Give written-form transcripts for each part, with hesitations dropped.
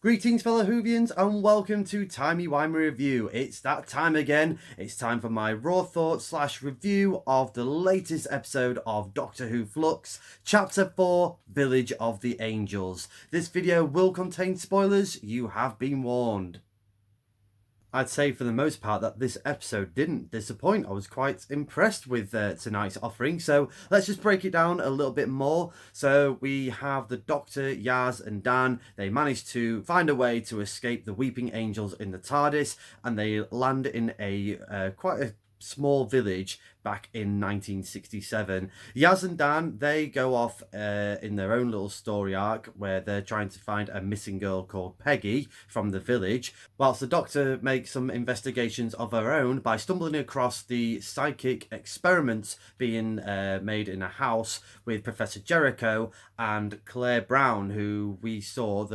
Greetings fellow Whovians and welcome to Timey-Wimey Review. It's that time again. It's time for my raw thoughts slash review of the latest episode of Doctor Who Flux, Chapter 4, Village of the Angels. This video will contain spoilers, you have been warned. I'd say for the most part that this episode didn't disappoint. I was quite impressed with tonight's offering. So let's just break it down a little bit more. So we have the Doctor, Yaz and Dan. They manage to find a way to escape the Weeping Angels in the TARDIS, and they land in a quite a small village back in 1967. Yaz and Dan, they go off in their own little story arc where they're trying to find a missing girl called Peggy from the village, whilst the Doctor makes some investigations of her own by stumbling across the psychic experiments being made in a house with Professor Jericho and Claire Brown, who we saw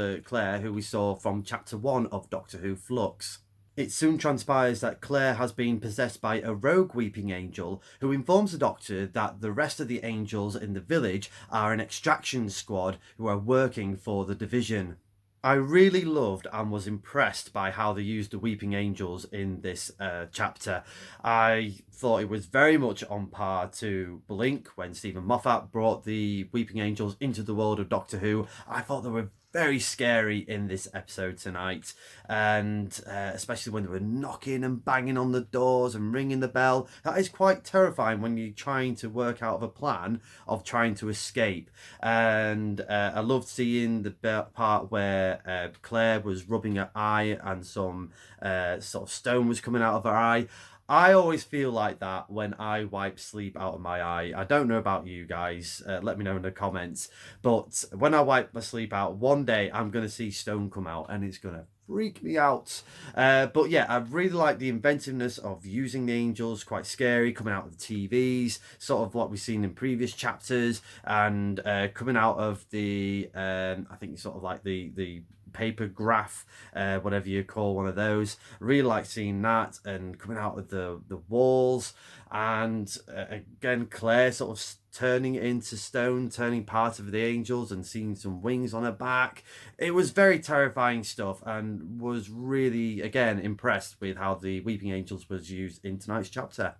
from Chapter 1 of Doctor Who Flux. It soon transpires that Claire has been possessed by a rogue weeping angel who informs the Doctor that the rest of the angels in the village are an extraction squad who are working for the division. I really loved and was impressed by how they used the Weeping Angels in this chapter. I thought it was very much on par to Blink when Stephen Moffat brought the Weeping Angels into the world of Doctor Who. I thought they were very scary in this episode tonight, and especially when they were knocking and banging on the doors and ringing the bell. That is quite terrifying when you're trying to work out of a plan of trying to escape. And I loved seeing the part where Claire was rubbing her eye and some sort of stone was coming out of her eye. I always feel like that when I wipe sleep out of my eye. I don't know about you guys. Let me know in the comments. But when I wipe my sleep out, one day I'm going to see stone come out and it's going to freak me out. But yeah, I really like the inventiveness of using the angels. Quite scary, coming out of the TVs, sort of what we've seen in previous chapters, and coming out of the I think sort of like the paper graph, whatever you call one of those. Really like seeing that, and coming out of the walls, and again Claire sort of turning into stone, turning part of the angels and seeing some wings on her back. It was very terrifying stuff, and was really again impressed with how the Weeping Angels was used in tonight's chapter.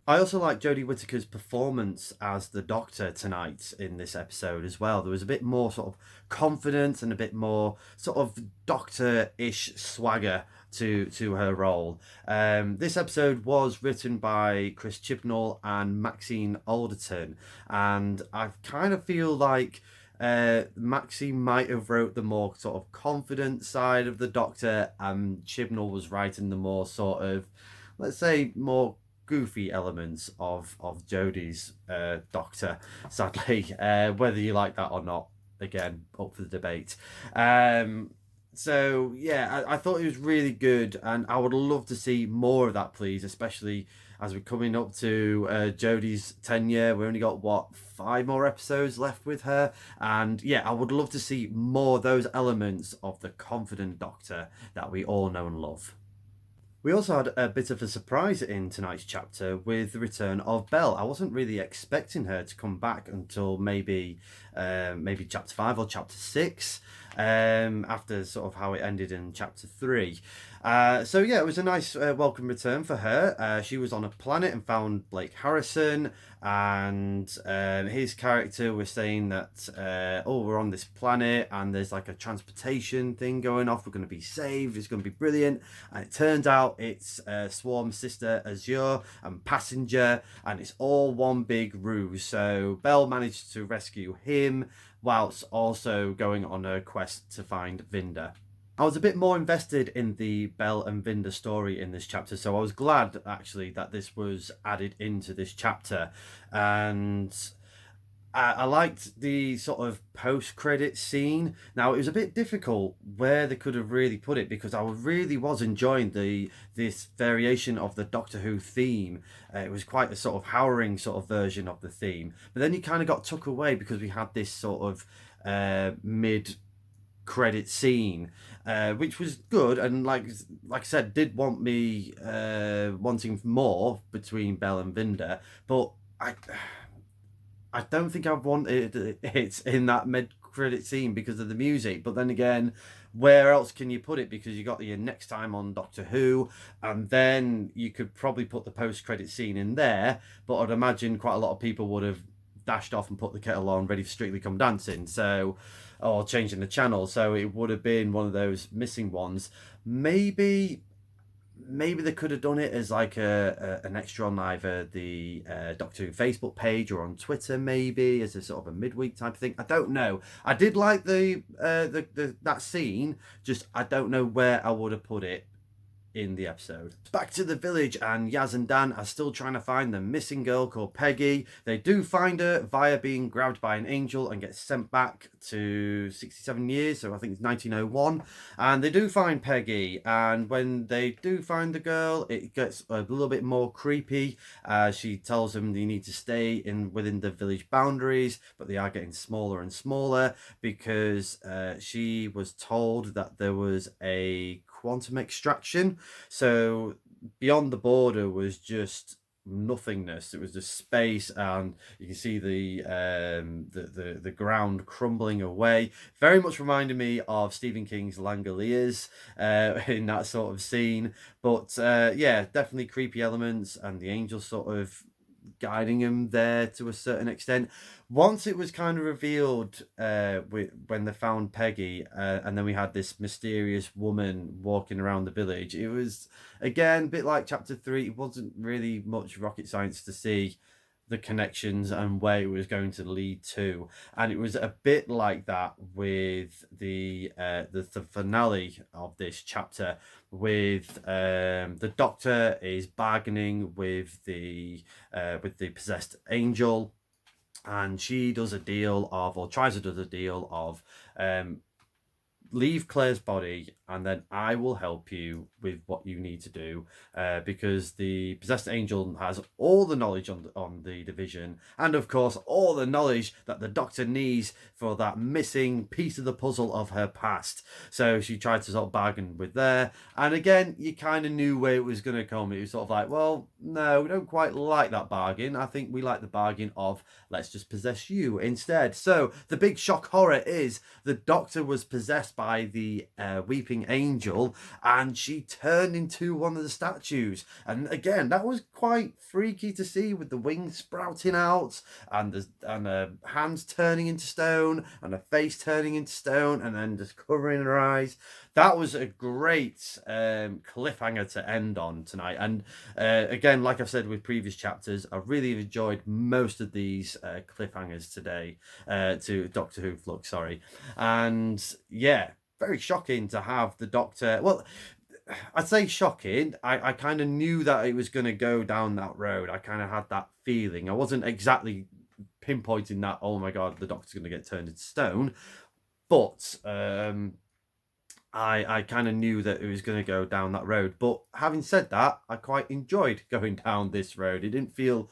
I also like Jodi Whitaker's performance as the Doctor tonight in this episode as well. There was a bit more sort of confidence and a bit more sort of Doctor-ish swagger to her role. This episode was written by Chris Chibnall and Maxine Alderton, and I kind of feel like Maxine might have wrote the more sort of confident side of the Doctor, and Chibnall was writing the more sort of, let's say, more goofy elements of Jodie's Doctor, sadly. Whether you like that or not, again, up for the debate. So yeah, I thought it was really good, and I would love to see more of that, please, especially as we're coming up to Jodie's tenure. We only got 5 more episodes left with her, and yeah, I would love to see more of those elements of the confident Doctor that we all know and love. We also had a bit of a surprise in tonight's chapter with the return of Belle. I wasn't really expecting her to come back until maybe chapter 5 or chapter 6, after sort of how it ended in chapter 3. So yeah, it was a nice welcome return for her. She was on a planet and found Blake Harrison, and his character was saying that we're on this planet and there's like a transportation thing going off, we're going to be saved, it's going to be brilliant. And it turns out it's Swarm Sister Azure and Passenger, and it's all one big ruse. So Belle managed to rescue him whilst also going on a quest to find Vinda. I was a bit more invested in the Belle and Vinda story in this chapter, so I was glad actually that this was added into this chapter. And I liked the sort of post-credit scene. Now, it was a bit difficult where they could have really put it, because I really was enjoying this variation of the Doctor Who theme. It was quite a sort of harrowing sort of version of the theme. But then you kind of got took away because we had this sort of mid-credit scene, which was good, and like I said, did want me wanting more between Belle and Vinda, but I don't think I wanted it in that mid-credit scene because of the music. But then again, where else can you put it? Because you got the next time on Doctor Who, and then you could probably put the post-credit scene in there, but I'd imagine quite a lot of people would have dashed off and put the kettle on, ready for Strictly Come Dancing, so, or changing the channel, so it would have been one of those missing ones. Maybe they could have done it as like an extra on either the Doctor Who Facebook page or on Twitter, maybe as a sort of a midweek type of thing. I don't know. I did like the that scene, just I don't know where I would have put it in the episode. Back to the village, and Yaz and Dan are still trying to find the missing girl called Peggy. They do find her via being grabbed by an angel and get sent back to 67 years, so I think it's 1901. And they do find Peggy, and when they do find the girl, it gets a little bit more creepy. She tells them they need to stay within the village boundaries, but they are getting smaller and smaller because she was told that there was a quantum extraction, so beyond the border was just nothingness. It was just space, and you can see the ground crumbling away. Very much reminded me of Stephen King's Langoliers in that sort of scene, but yeah, definitely creepy elements, and the angel sort of guiding him there to a certain extent. Once it was kind of revealed when they found Peggy, and then we had this mysterious woman walking around the village, it was again a bit like chapter 3. It wasn't really much rocket science to see the connections and where it was going to lead to, and it was a bit like that with the finale of this chapter, with the Doctor is bargaining with the possessed angel, and she does a deal of, or tries to do a deal of, leave Claire's body and then I will help you with what you need to do, because the possessed angel has all the knowledge on the division, and of course all the knowledge that the Doctor needs for that missing piece of the puzzle of her past. So she tried to sort of bargain with there, and again you kind of knew where it was going to come. It was sort of like, well, no, we don't quite like that bargain. I think we like the bargain of let's just possess you instead. So the big shock horror is the Doctor was possessed by the weeping angel, and she turned into one of the statues, and again that was quite freaky to see, with the wings sprouting out and the hands turning into stone and the face turning into stone and then just covering her eyes. That was a great cliffhanger to end on tonight, and again, like I've said with previous chapters, I really enjoyed most of these cliffhangers today to Doctor Who Flux, sorry. And yeah, very shocking to have the Doctor. Well, I'd say shocking. I kind of knew that it was going to go down that road. I kind of had that feeling. I wasn't exactly pinpointing that, oh my God, the Doctor's going to get turned into stone. But I kind of knew that it was going to go down that road. But having said that, I quite enjoyed going down this road. It didn't feel...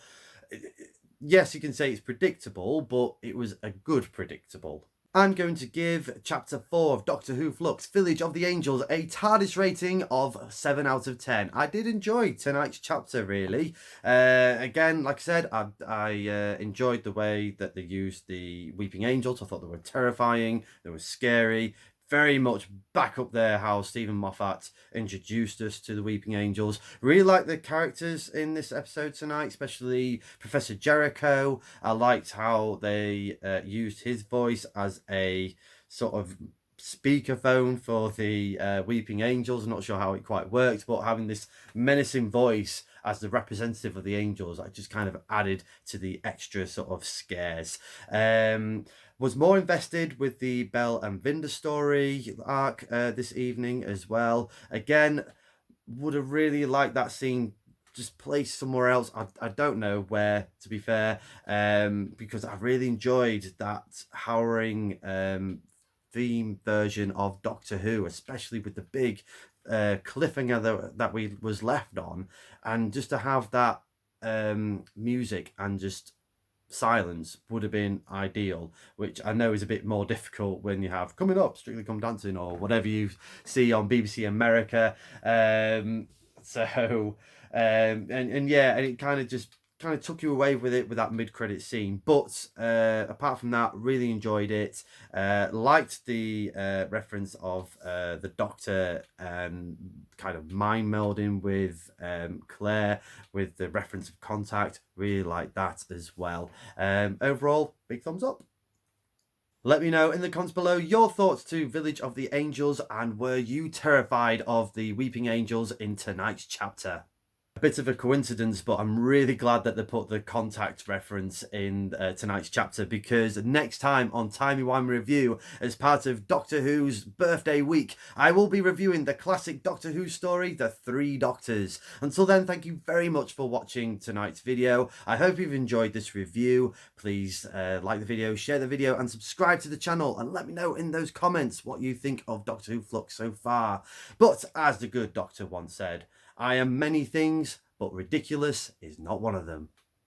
Yes, you can say it's predictable, but it was a good predictable. I'm going to give Chapter 4 of Doctor Who Flux, Village of the Angels, a TARDIS rating of 7 out of 10. I did enjoy tonight's chapter, really. Again, like I said, I enjoyed the way that they used the Weeping Angels. I thought they were terrifying, they were scary. Very much back up there how Stephen Moffat introduced us to the Weeping Angels. Really like the characters in this episode tonight, especially Professor Jericho. I liked how they used his voice as a sort of speakerphone for the Weeping Angels. I'm not sure how it quite worked, but having this menacing voice as the representative of the angels, I just kind of added to the extra sort of scares. Was more invested with the Belle and Vinda story arc this evening as well. Again, would have really liked that scene just placed somewhere else. I don't know where, to be fair, because I really enjoyed that harrowing theme version of Doctor Who, especially with the big cliffhanger that we was left on, and just to have that music and just silence would have been ideal, which I know is a bit more difficult when you have coming up Strictly Come Dancing or whatever you see on BBC America. And yeah, and it kind of just kind of took you away with it with that mid-credit scene. But apart from that, really enjoyed it. Liked the reference of the Doctor kind of mind melding with Claire, with the reference of contact. Really liked that as well. Overall, big thumbs up. Let me know in the comments below your thoughts to Village of the Angels, and were you terrified of the Weeping Angels in tonight's chapter? A bit of a coincidence, but I'm really glad that they put the contact reference in tonight's chapter, because next time on Timey Wimey Review, as part of Doctor Who's birthday week, I will be reviewing the classic Doctor Who story, The Three Doctors. Until then, thank you very much for watching tonight's video. I hope you've enjoyed this review. Please like the video, share the video, and subscribe to the channel, and let me know in those comments what you think of Doctor Who Flux so far. But as the good Doctor once said, I am many things, but ridiculous is not one of them.